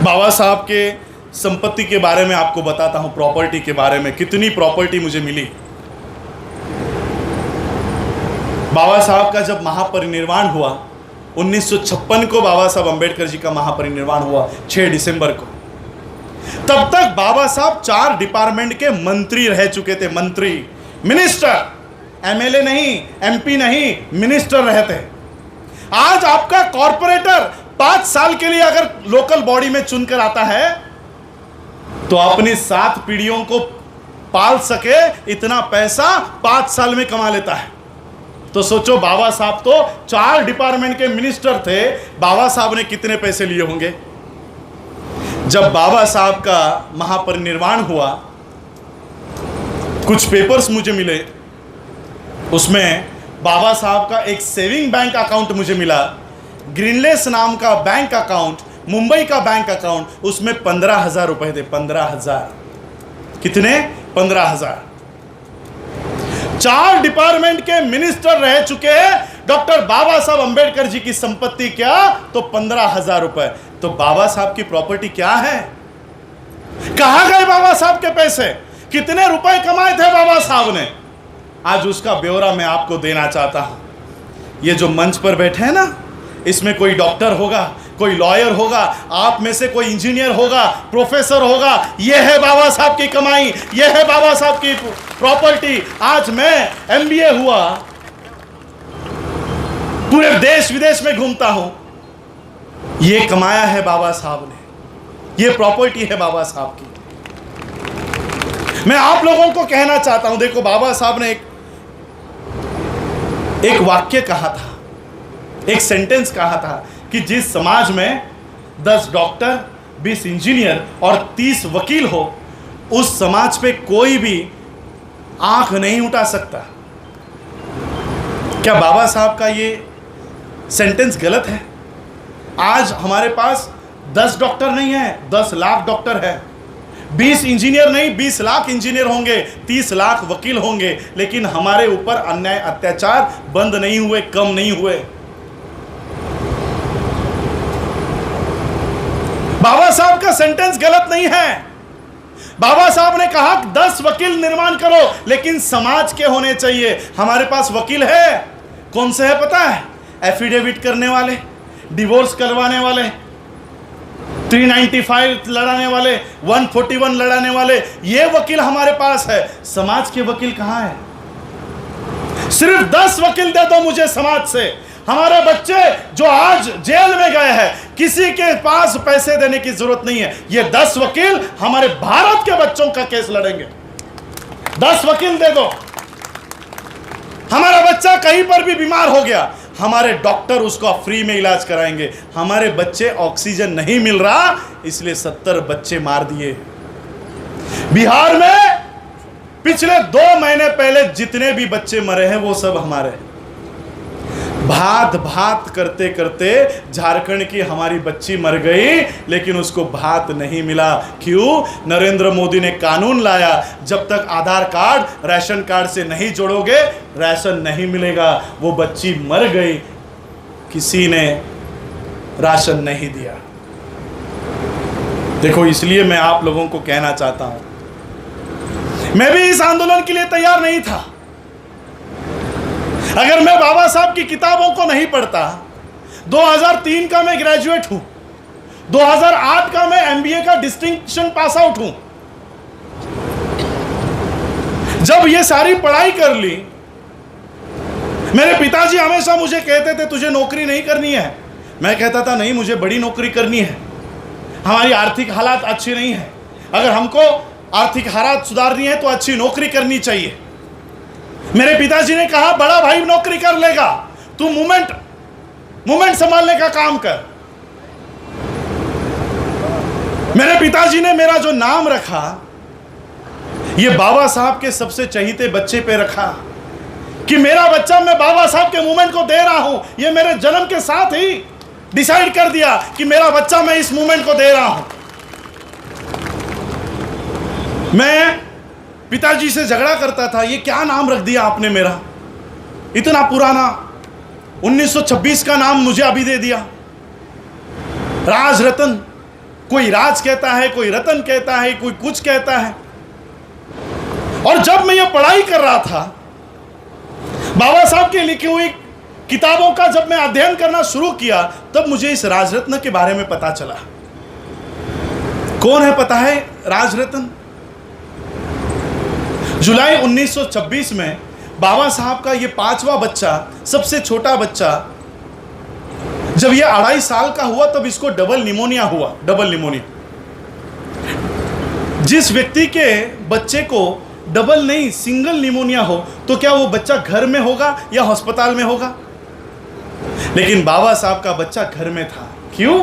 बाबा साहब के संपत्ति के बारे में आपको बताता हूं, प्रॉपर्टी के बारे में, कितनी प्रॉपर्टी मुझे मिली। बाबा साहब का जब महापरिनिर्वाण हुआ 1956 को, बाबा साहब अंबेडकर जी का महापरिनिर्वाण हुआ 6 दिसंबर को, तब तक बाबा साहब 4 डिपार्टमेंट के मंत्री रह चुके थे। मंत्री, मिनिस्टर, एमएलए नहीं, एमपी नहीं, मिनिस्टर रहते। आज आपका कॉर्पोरेटर 5 साल के लिए अगर लोकल बॉडी में चुनकर आता है तो अपनी 7 पीढ़ियों को पाल सके इतना पैसा 5 साल में कमा लेता है। तो सोचो, बाबा साहब तो 4 डिपार्टमेंट के मिनिस्टर थे, बाबा साहब ने कितने पैसे लिए होंगे। जब बाबा साहब का महापरिनिर्वाण हुआ, कुछ पेपर्स मुझे मिले, उसमें बाबा साहब का एक सेविंग बैंक अकाउंट मुझे मिला, ग्रीनलेस नाम का बैंक अकाउंट, मुंबई का बैंक अकाउंट, उसमें 15,000 रुपए थे। 15,000 कितने? 15,000। 4 डिपार्टमेंट के मिनिस्टर रह चुके हैं डॉक्टर बाबा साहब अंबेडकर जी की संपत्ति क्या? तो 15,000 रुपए। तो बाबा साहब की प्रॉपर्टी क्या है? कहां गए बाबा साहब के पैसे? कितने रुपए कमाए थे बाबा साहब ने? आज उसका ब्यौरा मैं आपको देना चाहता हूं। ये जो मंच पर बैठे हैं ना, इसमें कोई डॉक्टर होगा, कोई लॉयर होगा, आप में से कोई इंजीनियर होगा, प्रोफेसर होगा। यह है बाबा साहब की कमाई, यह है बाबा साहब की प्रॉपर्टी। आज मैं एमबीए हुआ, पूरे देश विदेश में घूमता हूं, यह कमाया है बाबा साहब ने, यह प्रॉपर्टी है बाबा साहब की। मैं आप लोगों को कहना चाहता हूं, देखो, बाबा साहब ने एक वाक्य कहा था, एक सेंटेंस कहा था कि जिस समाज में 10 डॉक्टर, 20 इंजीनियर और 30 वकील हो, उस समाज पे कोई भी आंख नहीं उठा सकता। क्या बाबा साहब का ये सेंटेंस गलत है? आज हमारे पास 10 डॉक्टर नहीं है, 10 लाख डॉक्टर है। 20 इंजीनियर नहीं, 20 लाख इंजीनियर होंगे, 30 लाख वकील होंगे, लेकिन हमारे ऊपर अन्याय अत्याचार बंद नहीं हुए, कम नहीं हुए। बाबा साहब का सेंटेंस गलत नहीं है। बाबा साहब ने कहा 10 वकील निर्माण करो, लेकिन समाज के होने चाहिए। हमारे पास वकील है, कौन से है पता है? एफिडेविट करने वाले, डिवोर्स करवाने वाले, 395 लड़ाने वाले, 141 लड़ाने वाले, ये वकील हमारे पास है। समाज के वकील कहां है? सिर्फ 10 वकील दे दो मुझे समाज से। हमारे बच्चे जो आज जेल में गए हैं, किसी के पास पैसे देने की जरूरत नहीं है। ये 10 वकील हमारे भारत के बच्चों का केस लड़ेंगे। 10 वकील दे दो। हमारा बच्चा कहीं पर भी बीमार हो गया, हमारे डॉक्टर उसका फ्री में इलाज कराएंगे। हमारे बच्चे ऑक्सीजन नहीं मिल रहा, इसलिए 70 बच्चे मार दिए। बिहार में पिछले 2 महीने पहले जितने भी बच्चे मरे हैं वो सब हमारे। भात भात करते करते झारखंड की हमारी बच्ची मर गई, लेकिन उसको भात नहीं मिला। क्यों? नरेंद्र मोदी ने कानून लाया, जब तक आधार कार्ड राशन कार्ड से नहीं जोड़ोगे राशन नहीं मिलेगा। वो बच्ची मर गई, किसी ने राशन नहीं दिया। देखो, इसलिए मैं आप लोगों को कहना चाहता हूं, मैं भी इस आंदोलन के लिए तैयार नहीं था। अगर मैं बाबा साहब की किताबों को नहीं पढ़ता, 2003 का मैं ग्रेजुएट हूं, 2008 का मैं एमबीए का डिस्टिंक्शन पास आउट हूं। जब ये सारी पढ़ाई कर ली, मेरे पिताजी हमेशा मुझे कहते थे तुझे नौकरी नहीं करनी है। मैं कहता था नहीं, मुझे बड़ी नौकरी करनी है। हमारी आर्थिक हालात अच्छी नहीं है, अगर हमको आर्थिक हालात सुधारनी है तो अच्छी नौकरी करनी चाहिए। मेरे पिताजी ने कहा बड़ा भाई नौकरी कर लेगा, तू मूवमेंट संभालने का काम कर। मेरे पिताजी ने मेरा जो नाम रखा, ये बाबा साहब के सबसे चहीते बच्चे पे रखा कि मेरा बच्चा मैं बाबा साहब के मूवमेंट को दे रहा हूं। ये मेरे जन्म के साथ ही डिसाइड कर दिया कि मेरा बच्चा मैं इस मूवमेंट को दे रहा हूं। मैं पिताजी से झगड़ा करता था, ये क्या नाम रख दिया आपने मेरा, इतना पुराना 1926 का नाम मुझे अभी दे दिया, राज रतन। कोई राज कहता है, कोई रतन कहता है, कोई कुछ कहता है। और जब मैं ये पढ़ाई कर रहा था, बाबा साहब के लिखी हुई किताबों का जब मैं अध्ययन करना शुरू किया, तब मुझे इस राजरत्न के बारे में पता चला। कौन है पता है राजरत्न? जुलाई 1926 में बाबा साहब का ये 5वां बच्चा, सबसे छोटा बच्चा, जब ये 2.5 साल का हुआ तब इसको डबल निमोनिया हुआ। डबल निमोनिया, जिस व्यक्ति के बच्चे को डबल नहीं सिंगल निमोनिया हो तो क्या वो बच्चा घर में होगा या अस्पताल में होगा? लेकिन बाबा साहब का बच्चा घर में था। क्यों?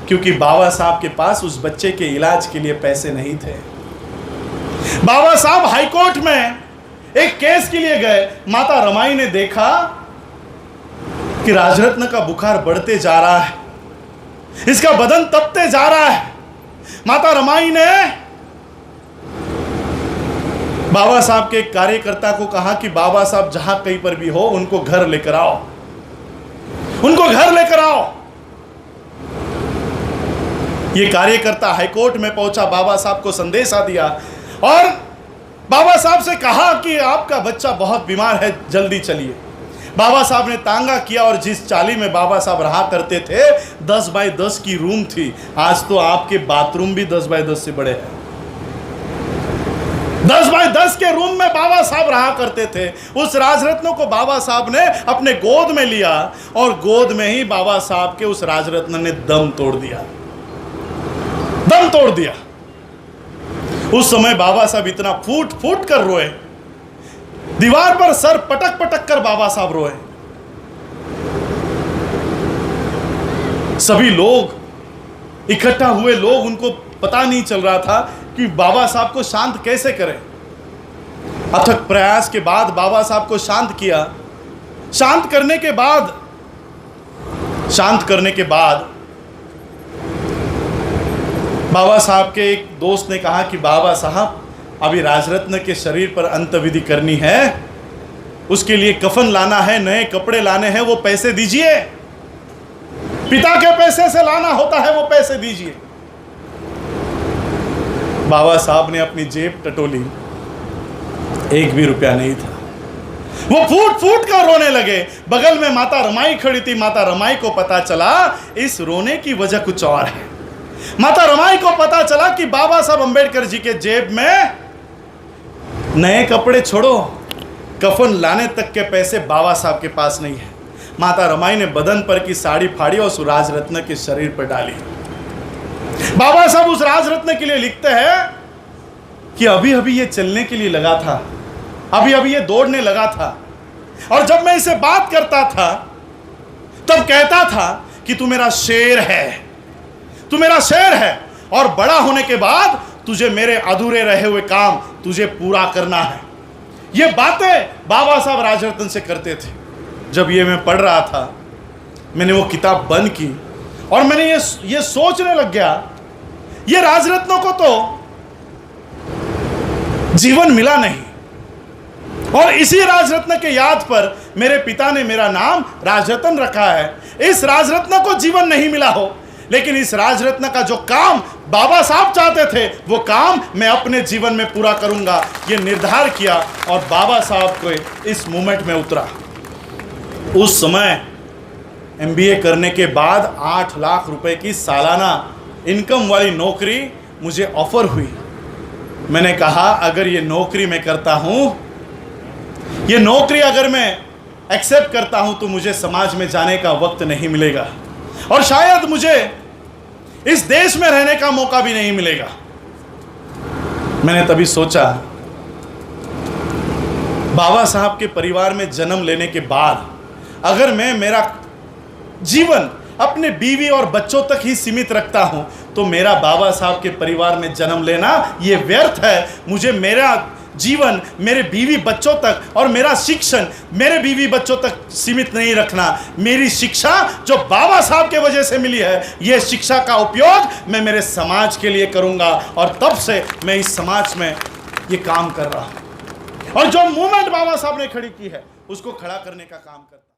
क्योंकि बाबा साहब के पास उस बच्चे के इलाज के लिए पैसे नहीं थे। बाबा साहब हाईकोर्ट में एक केस के लिए गए। माता रमाई ने देखा कि राजरत्न का बुखार बढ़ते जा रहा है, इसका बदन तपते जा रहा है। माता रमाई ने बाबा साहब के एक कार्यकर्ता को कहा कि बाबा साहब जहां कहीं पर भी हो उनको घर लेकर आओ, उनको घर लेकर आओ। ये कार्यकर्ता हाईकोर्ट में पहुंचा, बाबा साहब को संदेशा दिया और बाबा साहब से कहा कि आपका बच्चा बहुत बीमार है, जल्दी चलिए। बाबा साहब ने तांगा किया और जिस चाली में बाबा साहब रहा करते थे, 10 बाय 10 की रूम थी। आज तो आपके बाथरूम भी 10 बाय 10 से बड़े हैं। 10 बाय 10 के रूम में बाबा साहब रहा करते थे। उस राजरत्न को बाबा साहब ने अपने गोद में लिया और गोद में ही बाबा साहब के उस राजरत्न ने दम तोड़ दिया। दम तोड़ दिया। उस समय बाबा साहब इतना फूट फूट कर रोए, दीवार पर सर पटक पटक कर बाबा साहब रोए। सभी लोग इकट्ठा हुए, लोग, उनको पता नहीं चल रहा था कि बाबा साहब को शांत कैसे करें। अथक प्रयास के बाद बाबा साहब को शांत किया। शांत करने के बाद बाबा साहब के एक दोस्त ने कहा कि बाबा साहब, अभी राजरत्न के शरीर पर अंत्यविधि करनी है, उसके लिए कफन लाना है, नए कपड़े लाने हैं, वो पैसे दीजिए। पिता के पैसे से लाना होता है, वो पैसे दीजिए। बाबा साहब ने अपनी जेब टटोली, एक भी रुपया नहीं था। वो फूट फूट कर रोने लगे। बगल में माता रमाई खड़ी थी। माता रमाई को पता चला इस रोने की वजह कुछ और है। माता रमाई को पता चला कि बाबा साहब अंबेडकर जी के जेब में नए कपड़े छोड़ो, कफन लाने तक के पैसे बाबा साहब के पास नहीं है। माता रमाई ने बदन पर की साड़ी फाड़ी और उस राजरत्न के शरीर पर डाली। बाबा साहब उस राजरत्न के लिए लिखते हैं कि अभी अभी ये चलने के लिए लगा था, अभी अभी ये दौड़ने लगा था, और जब मैं इसे बात करता था तब कहता था कि तू मेरा शेर है, तू मेरा शेर है, और बड़ा होने के बाद तुझे मेरे अधूरे रहे हुए काम तुझे पूरा करना है। ये बातें बाबा साहब राजरत्न से करते थे। जब ये मैं पढ़ रहा था, मैंने वो किताब बंद की और मैंने ये सोचने लग गया, ये राजरत्नों को तो जीवन मिला नहीं, और इसी राजरत्न के याद पर मेरे पिता ने मेरा नाम राजरत्न रखा है। इस राजरत्न को जीवन नहीं मिला हो, लेकिन इस राजरत्न का जो काम बाबा साहब चाहते थे वो काम मैं अपने जीवन में पूरा करूंगा, ये निर्धार किया और बाबा साहब को इस मूवमेंट में उतरा। उस समय MBA करने के बाद 8 लाख रुपए की सालाना इनकम वाली नौकरी मुझे ऑफर हुई। मैंने कहा अगर ये नौकरी मैं करता हूं, ये नौकरी अगर मैं एक्सेप्ट करता हूं तो मुझे समाज में जाने का वक्त नहीं मिलेगा और शायद मुझे इस देश में रहने का मौका भी नहीं मिलेगा। मैंने तभी सोचा, बाबा साहब के परिवार में जन्म लेने के बाद अगर मैं मेरा जीवन अपने बीवी और बच्चों तक ही सीमित रखता हूं तो मेरा बाबा साहब के परिवार में जन्म लेना ये व्यर्थ है। मुझे मेरा जीवन मेरे बीवी बच्चों तक और मेरा शिक्षण मेरे बीवी बच्चों तक सीमित नहीं रखना। मेरी शिक्षा जो बाबा साहब के वजह से मिली है, यह शिक्षा का उपयोग मैं मेरे समाज के लिए करूंगा, और तब से मैं इस समाज में ये काम कर रहा हूं और जो मूवमेंट बाबा साहब ने खड़ी की है उसको खड़ा करने का काम करता हूं।